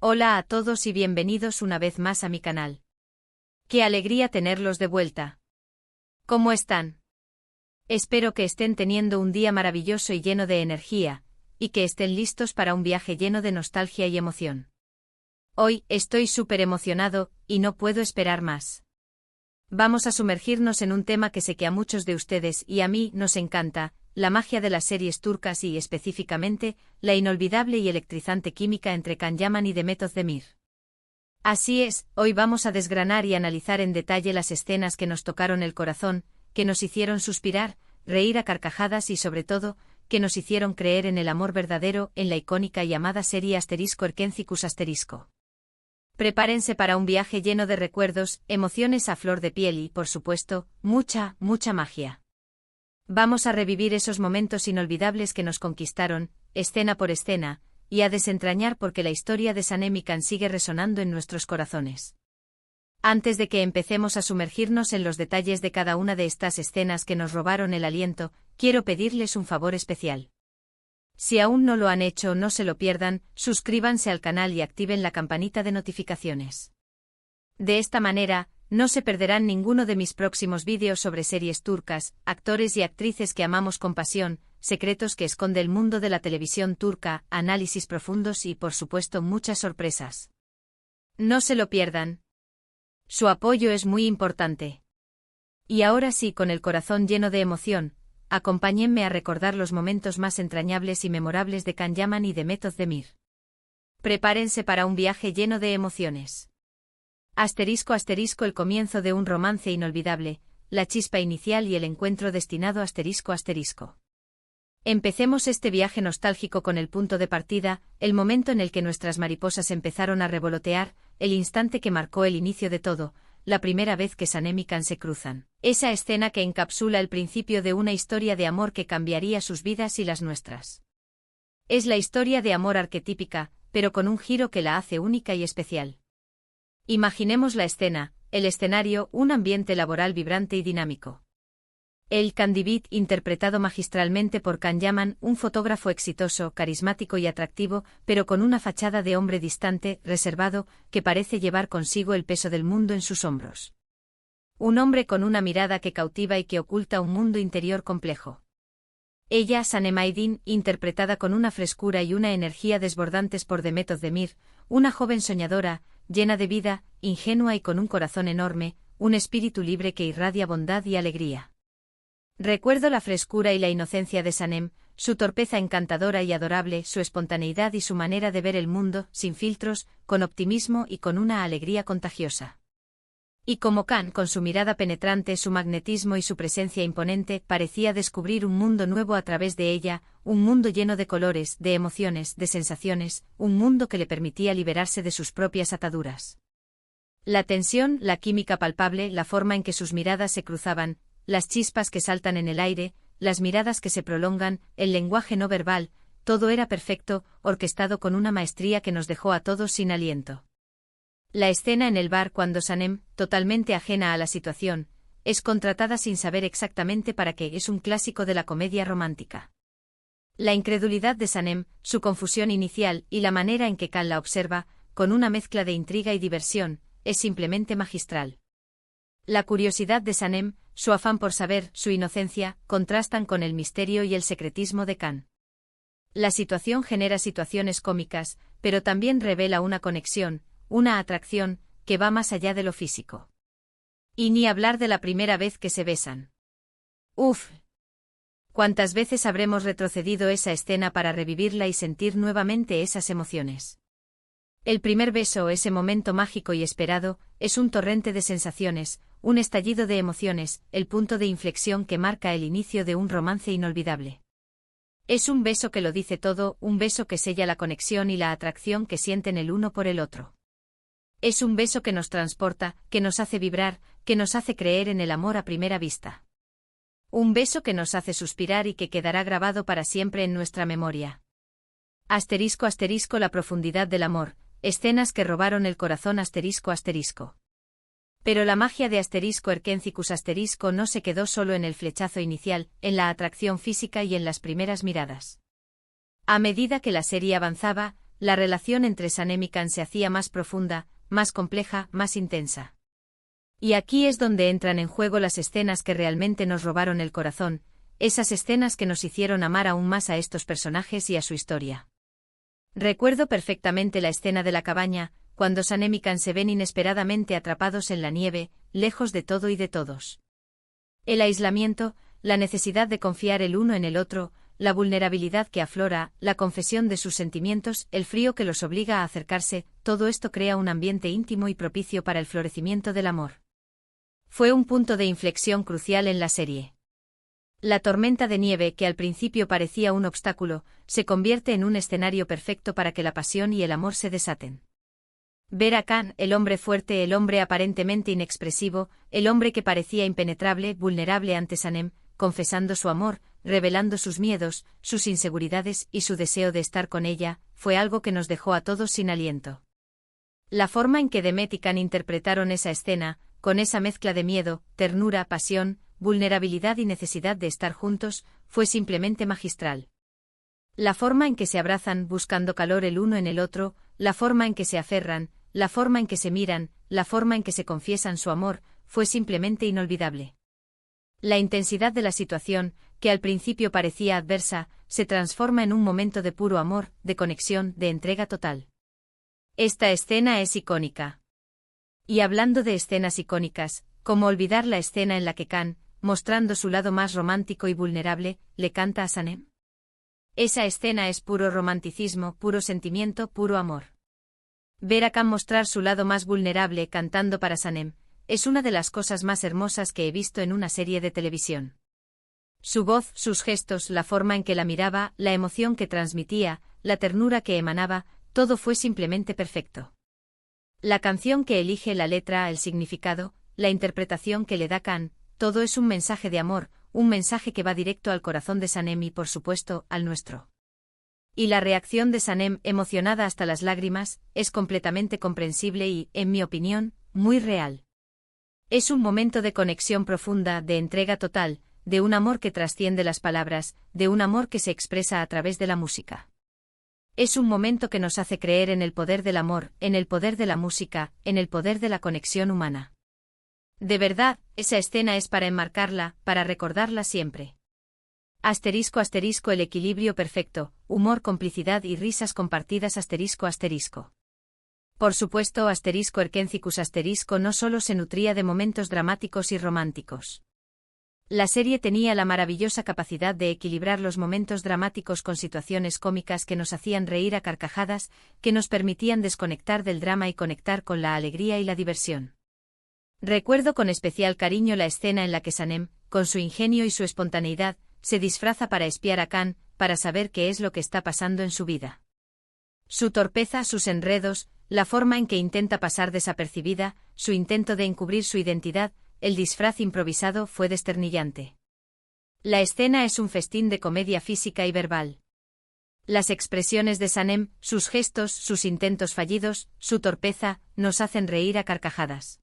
Hola a todos y bienvenidos una vez más a mi canal. ¡Qué alegría tenerlos de vuelta! ¿Cómo están? Espero que estén teniendo un día maravilloso y lleno de energía, y que estén listos para un viaje lleno de nostalgia y emoción. Hoy estoy súper emocionado, y no puedo esperar más. Vamos a sumergirnos en un tema que sé que a muchos de ustedes y a mí nos encanta, la magia de las series turcas y, específicamente, la inolvidable y electrizante química entre Can Yaman y Demet Özdemir. Así es, hoy vamos a desgranar y analizar en detalle las escenas que nos tocaron el corazón, que nos hicieron suspirar, reír a carcajadas y sobre todo, que nos hicieron creer en el amor verdadero en la icónica y amada serie Erkenzicus ***. Prepárense para un viaje lleno de recuerdos, emociones a flor de piel y, por supuesto, mucha magia. Vamos a revivir esos momentos inolvidables que nos conquistaron, escena por escena, y a desentrañar por qué la historia de Sanem y Can sigue resonando en nuestros corazones. Antes de que empecemos a sumergirnos en los detalles de cada una de estas escenas que nos robaron el aliento, quiero pedirles un favor especial. Si aún no lo han hecho, no se lo pierdan, suscríbanse al canal y activen la campanita de notificaciones. De esta manera, no se perderán ninguno de mis próximos vídeos sobre series turcas, actores y actrices que amamos con pasión, secretos que esconde el mundo de la televisión turca, análisis profundos y, por supuesto, muchas sorpresas. No se lo pierdan. Su apoyo es muy importante. Y ahora sí, con el corazón lleno de emoción, acompáñenme a recordar los momentos más entrañables y memorables de Can Yaman y Demet Özdemir. Prepárense para un viaje lleno de emociones. ***, el comienzo de un romance inolvidable, la chispa inicial y el encuentro destinado ***. Empecemos este viaje nostálgico con el punto de partida, el momento en el que nuestras mariposas empezaron a revolotear, el instante que marcó el inicio de todo, la primera vez que Sanem y Can se cruzan. Esa escena que encapsula el principio de una historia de amor que cambiaría sus vidas y las nuestras. Es la historia de amor arquetípica, pero con un giro que la hace única y especial. Imaginemos la escena, el escenario, un ambiente laboral vibrante y dinámico. El Candivit, interpretado magistralmente por Can Yaman, un fotógrafo exitoso, carismático y atractivo, pero con una fachada de hombre distante, reservado, que parece llevar consigo el peso del mundo en sus hombros. Un hombre con una mirada que cautiva y que oculta un mundo interior complejo. Ella, Sanem Aydin, interpretada con una frescura y una energía desbordantes por Demet Özdemir, una joven soñadora, llena de vida, ingenua y con un corazón enorme, un espíritu libre que irradia bondad y alegría. Recuerdo la frescura y la inocencia de Sanem, su torpeza encantadora y adorable, su espontaneidad y su manera de ver el mundo, sin filtros, con optimismo y con una alegría contagiosa. Y como Can, con su mirada penetrante, su magnetismo y su presencia imponente, parecía descubrir un mundo nuevo a través de ella, un mundo lleno de colores, de emociones, de sensaciones, un mundo que le permitía liberarse de sus propias ataduras. La tensión, la química palpable, la forma en que sus miradas se cruzaban, las chispas que saltan en el aire, las miradas que se prolongan, el lenguaje no verbal, todo era perfecto, orquestado con una maestría que nos dejó a todos sin aliento. La escena en el bar cuando Sanem, totalmente ajena a la situación, es contratada sin saber exactamente para qué, es un clásico de la comedia romántica. La incredulidad de Sanem, su confusión inicial y la manera en que Can la observa, con una mezcla de intriga y diversión, es simplemente magistral. La curiosidad de Sanem, su afán por saber, su inocencia, contrastan con el misterio y el secretismo de Can. La situación genera situaciones cómicas, pero también revela una conexión, una atracción, que va más allá de lo físico. Y ni hablar de la primera vez que se besan. ¡Uf! ¿Cuántas veces habremos retrocedido esa escena para revivirla y sentir nuevamente esas emociones? El primer beso, ese momento mágico y esperado, es un torrente de sensaciones, un estallido de emociones, el punto de inflexión que marca el inicio de un romance inolvidable. Es un beso que lo dice todo, un beso que sella la conexión y la atracción que sienten el uno por el otro. Es un beso que nos transporta, que nos hace vibrar, que nos hace creer en el amor a primera vista. Un beso que nos hace suspirar y que quedará grabado para siempre en nuestra memoria. ***, la profundidad del amor, escenas que robaron el corazón ***. Pero la magia de Erkenzicus * no se quedó solo en el flechazo inicial, en la atracción física y en las primeras miradas. A medida que la serie avanzaba, la relación entre Sanem y Khan se hacía más profunda, más compleja, más intensa. Y aquí es donde entran en juego las escenas que realmente nos robaron el corazón, esas escenas que nos hicieron amar aún más a estos personajes y a su historia. Recuerdo perfectamente la escena de la cabaña, cuando Sanem y Khan se ven inesperadamente atrapados en la nieve, lejos de todo y de todos. El aislamiento, la necesidad de confiar el uno en el otro, la vulnerabilidad que aflora, la confesión de sus sentimientos, el frío que los obliga a acercarse, todo esto crea un ambiente íntimo y propicio para el florecimiento del amor. Fue un punto de inflexión crucial en la serie. La tormenta de nieve, que al principio parecía un obstáculo, se convierte en un escenario perfecto para que la pasión y el amor se desaten. Ver a Khan, el hombre fuerte, el hombre aparentemente inexpresivo, el hombre que parecía impenetrable, vulnerable ante Sanem, confesando su amor, revelando sus miedos, sus inseguridades y su deseo de estar con ella, fue algo que nos dejó a todos sin aliento. La forma en que Demet y Khan interpretaron esa escena, con esa mezcla de miedo, ternura, pasión, vulnerabilidad y necesidad de estar juntos, fue simplemente magistral. La forma en que se abrazan buscando calor el uno en el otro, la forma en que se aferran, la forma en que se miran, la forma en que se confiesan su amor, fue simplemente inolvidable. La intensidad de la situación, que al principio parecía adversa, se transforma en un momento de puro amor, de conexión, de entrega total. Esta escena es icónica. Y hablando de escenas icónicas, ¿cómo olvidar la escena en la que Khan, mostrando su lado más romántico y vulnerable, le canta a Sanem? Esa escena es puro romanticismo, puro sentimiento, puro amor. Ver a Khan mostrar su lado más vulnerable cantando para Sanem, es una de las cosas más hermosas que he visto en una serie de televisión. Su voz, sus gestos, la forma en que la miraba, la emoción que transmitía, la ternura que emanaba, todo fue simplemente perfecto. La canción que elige, la letra, el significado, la interpretación que le da Khan, todo es un mensaje de amor, un mensaje que va directo al corazón de Sanem y, por supuesto, al nuestro. Y la reacción de Sanem, emocionada hasta las lágrimas, es completamente comprensible y, en mi opinión, muy real. Es un momento de conexión profunda, de entrega total, de un amor que trasciende las palabras, de un amor que se expresa a través de la música. Es un momento que nos hace creer en el poder del amor, en el poder de la música, en el poder de la conexión humana. De verdad, esa escena es para enmarcarla, para recordarla siempre. Asterisco asterisco el equilibrio perfecto, humor, complicidad y risas compartidas asterisco asterisco. Por supuesto asterisco Erkencicus asterisco no solo se nutría de momentos dramáticos y románticos. La serie tenía la maravillosa capacidad de equilibrar los momentos dramáticos con situaciones cómicas que nos hacían reír a carcajadas, que nos permitían desconectar del drama y conectar con la alegría y la diversión. Recuerdo con especial cariño la escena en la que Sanem, con su ingenio y su espontaneidad, se disfraza para espiar a Khan, para saber qué es lo que está pasando en su vida. Su torpeza, sus enredos, la forma en que intenta pasar desapercibida, su intento de encubrir su identidad, el disfraz improvisado fue desternillante. La escena es un festín de comedia física y verbal. Las expresiones de Sanem, sus gestos, sus intentos fallidos, su torpeza, nos hacen reír a carcajadas.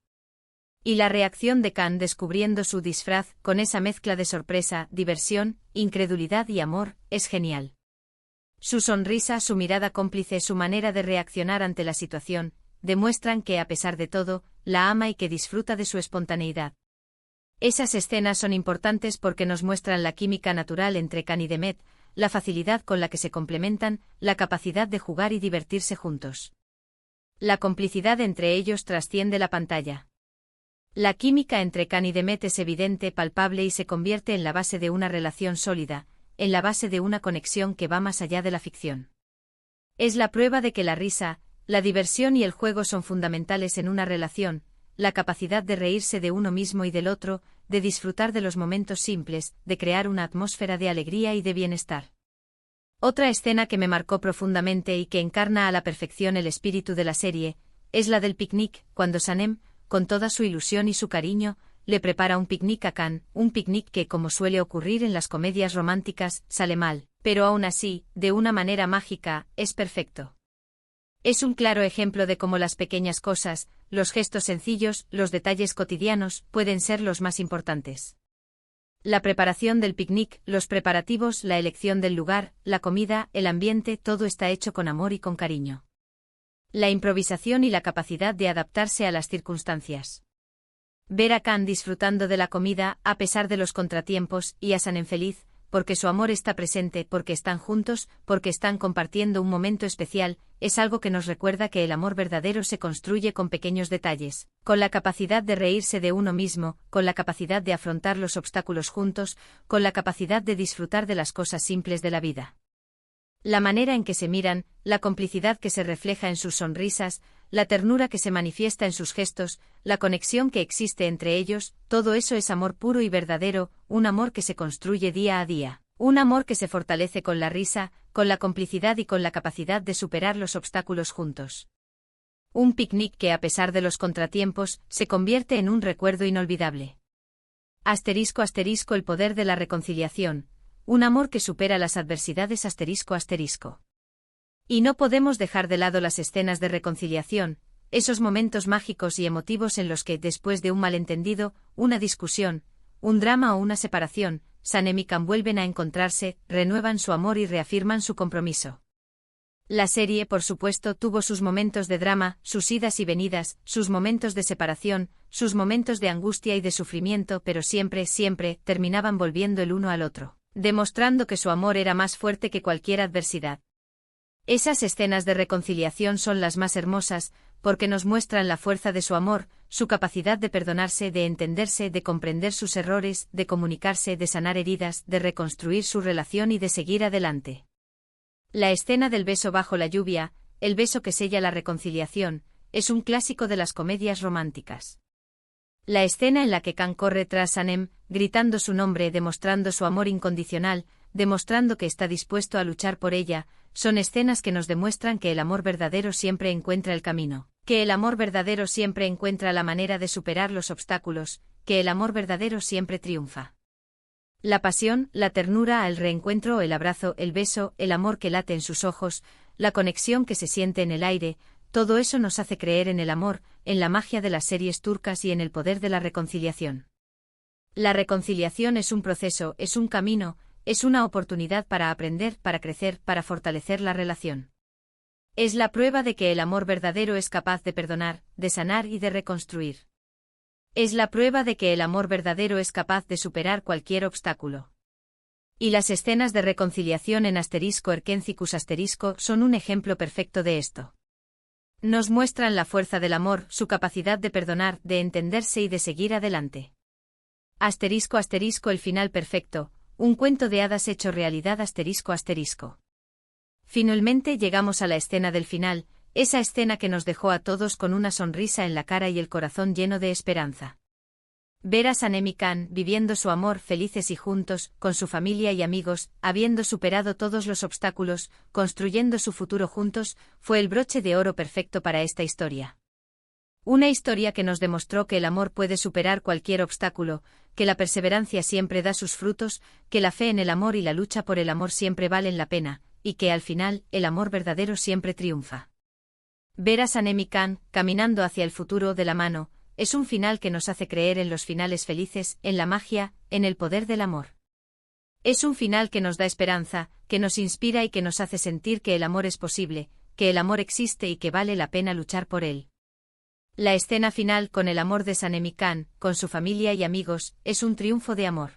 Y la reacción de Khan descubriendo su disfraz, con esa mezcla de sorpresa, diversión, incredulidad y amor, es genial. Su sonrisa, su mirada cómplice, su manera de reaccionar ante la situación, demuestran que a pesar de todo, la ama y que disfruta de su espontaneidad. Esas escenas son importantes porque nos muestran la química natural entre Khan y Demet, la facilidad con la que se complementan, la capacidad de jugar y divertirse juntos. La complicidad entre ellos trasciende la pantalla. La química entre Khan y Demet es evidente, palpable y se convierte en la base de una relación sólida, en la base de una conexión que va más allá de la ficción. Es la prueba de que la risa, la diversión y el juego son fundamentales en una relación, la capacidad de reírse de uno mismo y del otro, de disfrutar de los momentos simples, de crear una atmósfera de alegría y de bienestar. Otra escena que me marcó profundamente y que encarna a la perfección el espíritu de la serie, es la del picnic, cuando Sanem, con toda su ilusión y su cariño, le prepara un picnic a Khan, un picnic que, como suele ocurrir en las comedias románticas, sale mal, pero aún así, de una manera mágica, es perfecto. Es un claro ejemplo de cómo las pequeñas cosas, los gestos sencillos, los detalles cotidianos, pueden ser los más importantes. La preparación del picnic, los preparativos, la elección del lugar, la comida, el ambiente, todo está hecho con amor y con cariño. La improvisación y la capacidad de adaptarse a las circunstancias. Ver a Khan disfrutando de la comida, a pesar de los contratiempos, y a Sanem feliz, porque su amor está presente, porque están juntos, porque están compartiendo un momento especial, es algo que nos recuerda que el amor verdadero se construye con pequeños detalles, con la capacidad de reírse de uno mismo, con la capacidad de afrontar los obstáculos juntos, con la capacidad de disfrutar de las cosas simples de la vida. La manera en que se miran, la complicidad que se refleja en sus sonrisas, la ternura que se manifiesta en sus gestos, la conexión que existe entre ellos, todo eso es amor puro y verdadero, un amor que se construye día a día, un amor que se fortalece con la risa, con la complicidad y con la capacidad de superar los obstáculos juntos. Un picnic que a pesar de los contratiempos, se convierte en un recuerdo inolvidable. Asterisco asterisco el poder de la reconciliación, un amor que supera las adversidades asterisco asterisco. Y no podemos dejar de lado las escenas de reconciliación, esos momentos mágicos y emotivos en los que, después de un malentendido, una discusión, un drama o una separación, Sanem y Khan vuelven a encontrarse, renuevan su amor y reafirman su compromiso. La serie, por supuesto, tuvo sus momentos de drama, sus idas y venidas, sus momentos de separación, sus momentos de angustia y de sufrimiento, pero siempre, siempre, terminaban volviendo el uno al otro, demostrando que su amor era más fuerte que cualquier adversidad. Esas escenas de reconciliación son las más hermosas, porque nos muestran la fuerza de su amor, su capacidad de perdonarse, de entenderse, de comprender sus errores, de comunicarse, de sanar heridas, de reconstruir su relación y de seguir adelante. La escena del beso bajo la lluvia, el beso que sella la reconciliación, es un clásico de las comedias románticas. La escena en la que Khan corre tras Sanem, gritando su nombre, demostrando su amor incondicional, demostrando que está dispuesto a luchar por ella, son escenas que nos demuestran que el amor verdadero siempre encuentra el camino, que el amor verdadero siempre encuentra la manera de superar los obstáculos, que el amor verdadero siempre triunfa. La pasión, la ternura, el reencuentro, el abrazo, el beso, el amor que late en sus ojos, la conexión que se siente en el aire, todo eso nos hace creer en el amor, en la magia de las series turcas y en el poder de la reconciliación. La reconciliación es un proceso, es un camino, es una oportunidad para aprender, para crecer, para fortalecer la relación. Es la prueba de que el amor verdadero es capaz de perdonar, de sanar y de reconstruir. Es la prueba de que el amor verdadero es capaz de superar cualquier obstáculo. Y las escenas de reconciliación en asterisco Erkencicus asterisco son un ejemplo perfecto de esto. Nos muestran la fuerza del amor, su capacidad de perdonar, de entenderse y de seguir adelante. Asterisco asterisco el final perfecto, un cuento de hadas hecho realidad asterisco asterisco. Finalmente llegamos a la escena del final, esa escena que nos dejó a todos con una sonrisa en la cara y el corazón lleno de esperanza. Ver a Sanem y Khan viviendo su amor felices y juntos, con su familia y amigos, habiendo superado todos los obstáculos, construyendo su futuro juntos, fue el broche de oro perfecto para esta historia. Una historia que nos demostró que el amor puede superar cualquier obstáculo, que la perseverancia siempre da sus frutos, que la fe en el amor y la lucha por el amor siempre valen la pena, y que al final, el amor verdadero siempre triunfa. Ver a Sanem y Khan caminando hacia el futuro de la mano, es un final que nos hace creer en los finales felices, en la magia, en el poder del amor. Es un final que nos da esperanza, que nos inspira y que nos hace sentir que el amor es posible, que el amor existe y que vale la pena luchar por él. La escena final con el amor de Sanem y Khan, con su familia y amigos, es un triunfo de amor.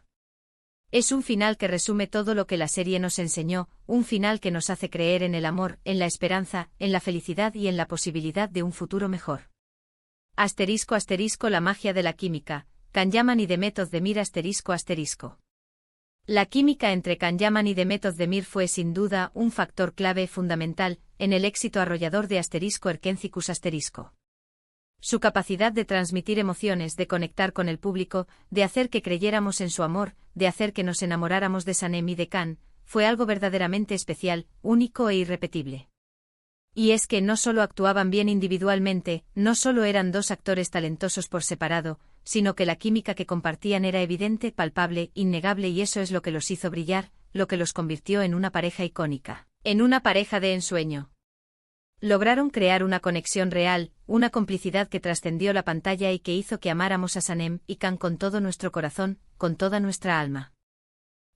Es un final que resume todo lo que la serie nos enseñó, un final que nos hace creer en el amor, en la esperanza, en la felicidad y en la posibilidad de un futuro mejor. Asterisco asterisco la magia de la química, Can Yaman y Demet Özdemir asterisco asterisco. La química entre Can Yaman y Demet Özdemir fue sin duda un factor clave fundamental en el éxito arrollador de asterisco Erkencicus asterisco. Su capacidad de transmitir emociones, de conectar con el público, de hacer que creyéramos en su amor, de hacer que nos enamoráramos de Sanem y de Khan, fue algo verdaderamente especial, único e irrepetible. Y es que no solo actuaban bien individualmente, no solo eran dos actores talentosos por separado, sino que la química que compartían era evidente, palpable, innegable y eso es lo que los hizo brillar, lo que los convirtió en una pareja icónica, en una pareja de ensueño. Lograron crear una conexión real, una complicidad que trascendió la pantalla y que hizo que amáramos a Sanem y Khan con todo nuestro corazón, con toda nuestra alma.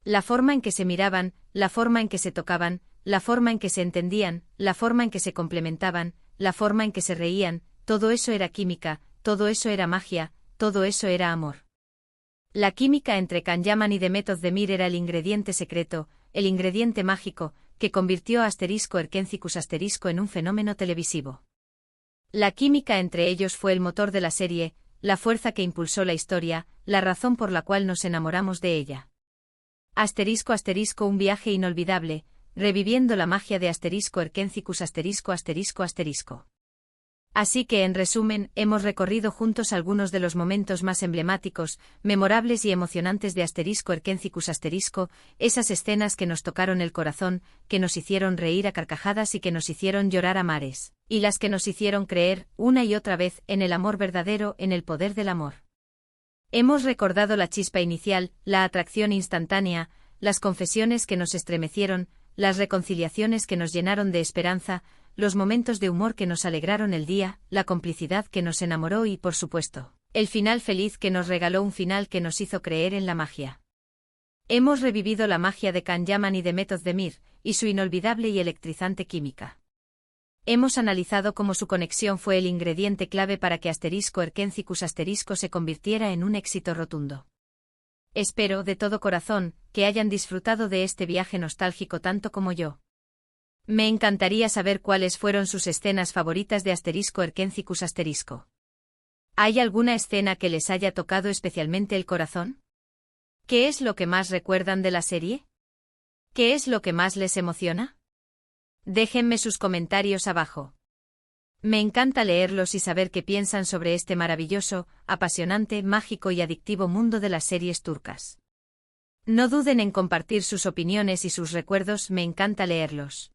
La forma en que se miraban, la forma en que se tocaban, la forma en que se entendían, la forma en que se complementaban, la forma en que se reían, todo eso era química, todo eso era magia, todo eso era amor. La química entre Kan-Yaman y Demet Özdemir era el ingrediente secreto, el ingrediente mágico, que convirtió a *Erkencicus* en un fenómeno televisivo. La química entre ellos fue el motor de la serie, la fuerza que impulsó la historia, la razón por la cual nos enamoramos de ella. Un viaje inolvidable, reviviendo la magia de *Erkencicus*. Así que en resumen, hemos recorrido juntos algunos de los momentos más emblemáticos, memorables y emocionantes de *Erkencicus*, esas escenas que nos tocaron el corazón, que nos hicieron reír a carcajadas y que nos hicieron llorar a mares, y las que nos hicieron creer, una y otra vez, en el amor verdadero, en el poder del amor. Hemos recordado la chispa inicial, la atracción instantánea, las confesiones que nos estremecieron, las reconciliaciones que nos llenaron de esperanza, los momentos de humor que nos alegraron el día, la complicidad que nos enamoró y, por supuesto, el final feliz que nos regaló un final que nos hizo creer en la magia. Hemos revivido la magia de Kan-Yaman y Demet Özdemir, y su inolvidable y electrizante química. Hemos analizado cómo su conexión fue el ingrediente clave para que *Erkencicus* se convirtiera en un éxito rotundo. Espero, de todo corazón, que hayan disfrutado de este viaje nostálgico tanto como yo. Me encantaría saber cuáles fueron sus escenas favoritas de *Erkencicus*. ¿Hay alguna escena que les haya tocado especialmente el corazón? ¿Qué es lo que más recuerdan de la serie? ¿Qué es lo que más les emociona? Déjenme sus comentarios abajo. Me encanta leerlos y saber qué piensan sobre este maravilloso, apasionante, mágico y adictivo mundo de las series turcas. No duden en compartir sus opiniones y sus recuerdos, me encanta leerlos.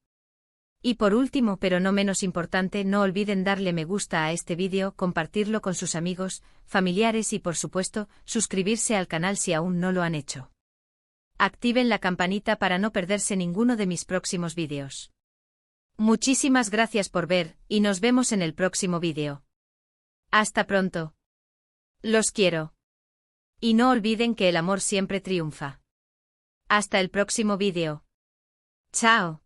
Y por último, pero no menos importante, no olviden darle me gusta a este vídeo, compartirlo con sus amigos, familiares y por supuesto, suscribirse al canal si aún no lo han hecho. Activen la campanita para no perderse ninguno de mis próximos vídeos. Muchísimas gracias por ver, y nos vemos en el próximo vídeo. Hasta pronto. Los quiero. Y no olviden que el amor siempre triunfa. Hasta el próximo vídeo. Chao.